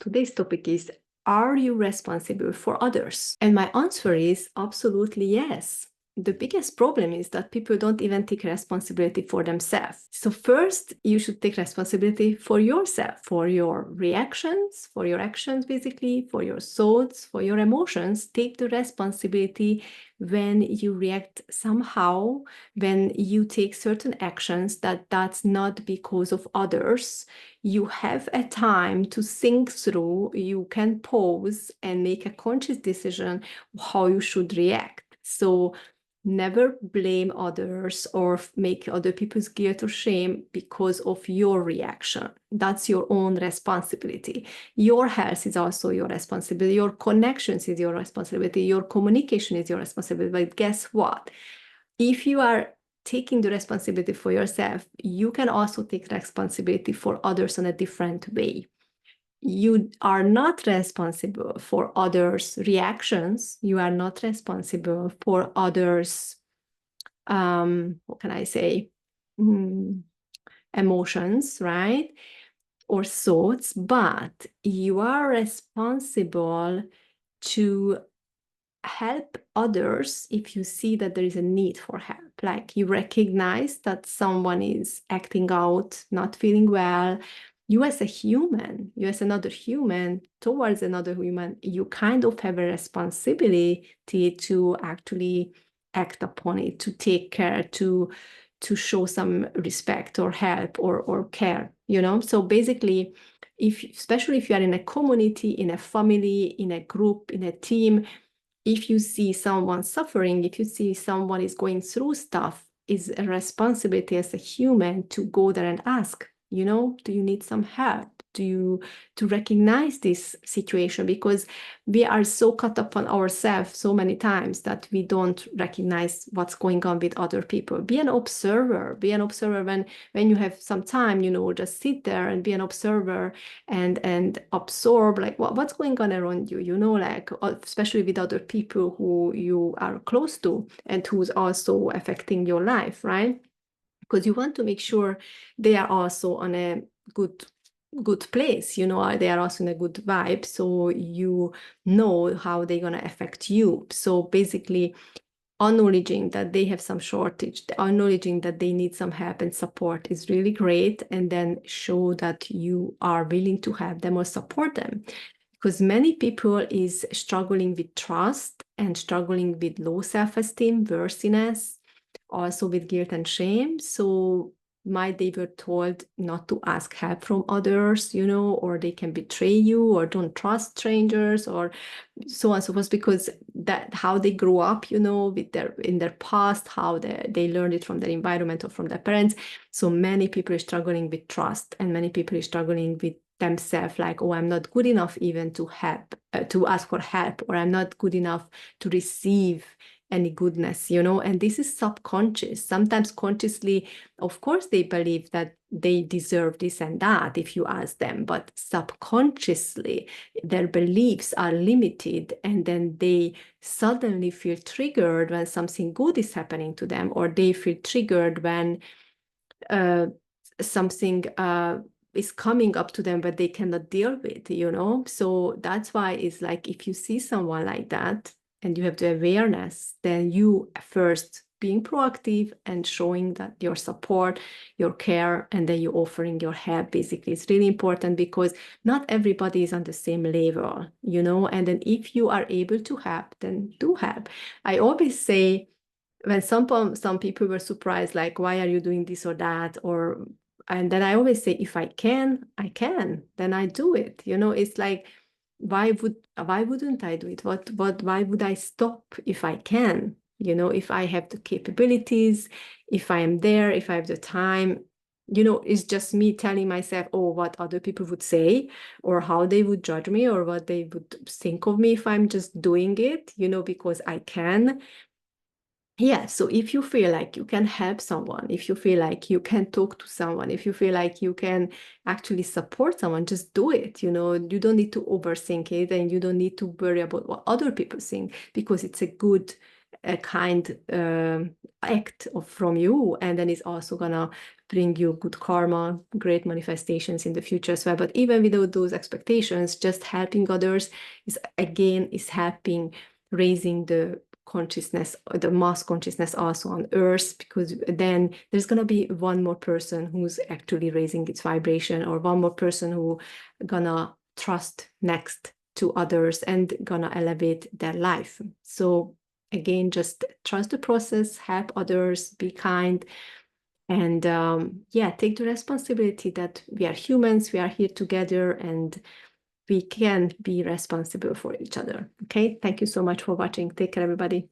Today's topic is, are you responsible for others? And my answer is absolutely yes. The biggest problem is that people don't even take responsibility for themselves. So first, you should take responsibility for yourself, for your reactions, for your actions, basically, for your thoughts, for your emotions. Take the responsibility when you react somehow, when you take certain actions that's not because of others. You have a time to think through, you can pause and make a conscious decision how you should react. So never blame others or make other people's guilt or shame because of your reaction. That's your own responsibility. Your health is also your responsibility. Your connections is your responsibility. Your communication is your responsibility. But guess what? If you are taking the responsibility for yourself, you can also take responsibility for others in a different way. You are not responsible for others' reactions. You are not responsible for others' what can I say? Emotions, right? Or thoughts, but you are responsible to help others if you see that there is a need for help. Like you recognize that someone is acting out, not feeling well. You as a human, you as another human towards another human, you kind of have a responsibility to actually act upon it, to take care, to show some respect or help or care, you know? So basically, especially if you are in a community, in a family, in a group, in a team, if you see someone suffering, if you see someone is going through stuff, is a responsibility as a human to go there and ask, you know, do you need some help? To recognize this situation, because we are so caught up on ourselves so many times that we don't recognize what's going on with other people. Be an observer. Be an observer when you have some time, you know, just sit there and be an observer and absorb like what's going on around you, you know, like especially with other people who you are close to and who's also affecting your life, right? Because you want to make sure they are also on a good place, you know, they are also in a good vibe, so you know how they're going to affect you. So basically, acknowledging that they have some shortage, acknowledging that they need some help and support is really great, and then show that you are willing to help them or support them. Because many people is struggling with trust and struggling with low self-esteem, worthiness, also with guilt and shame. So they were told not to ask help from others, you know, or they can betray you, or don't trust strangers, or so on and so forth, because that how they grew up, you know, with in their past, how they learned it from their environment or from their parents. So many people are struggling with trust, and many people are struggling with themselves, like, oh, I'm not good enough even to help, to ask for help, or I'm not good enough to receive any goodness, you know. And this is subconscious. Sometimes consciously, of course, they believe that they deserve this and that if you ask them, but subconsciously their beliefs are limited, and then they suddenly feel triggered when something good is happening to them, or they feel triggered when something is coming up to them but they cannot deal with, you know. So that's why it's like, if you see someone like that and you have the awareness, then you first being proactive and showing that your support, your care, and then you offering your help. Basically, it's really important, because not everybody is on the same level, you know. And then if you are able to help, then do help. I always say, when some people were surprised, like, why are you doing this or that, or and then I always say, if I can, then I do it, you know. It's like, why wouldn't I do it? Why would I stop if I can, you know, if I have the capabilities, if I am there, if I have the time, you know. It's just me telling myself, oh, what other people would say, or how they would judge me, or what they would think of me if I'm just doing it, you know, because I can. Yeah, so if you feel like you can help someone, if you feel like you can talk to someone, if you feel like you can actually support someone, just do it. You know, you don't need to overthink it, and you don't need to worry about what other people think, because it's a good, kind act from you, and then it's also gonna bring you good karma, great manifestations in the future as well. But even without those expectations, just helping others is helping raising the consciousness, the mass consciousness also on Earth, because then there's going to be one more person who's actually raising its vibration, or one more person who gonna trust next to others and gonna elevate their life. So again, just trust the process, help others, be kind, and yeah, take the responsibility that we are humans, we are here together, and we can be responsible for each other. Okay, thank you so much for watching. Take care, everybody.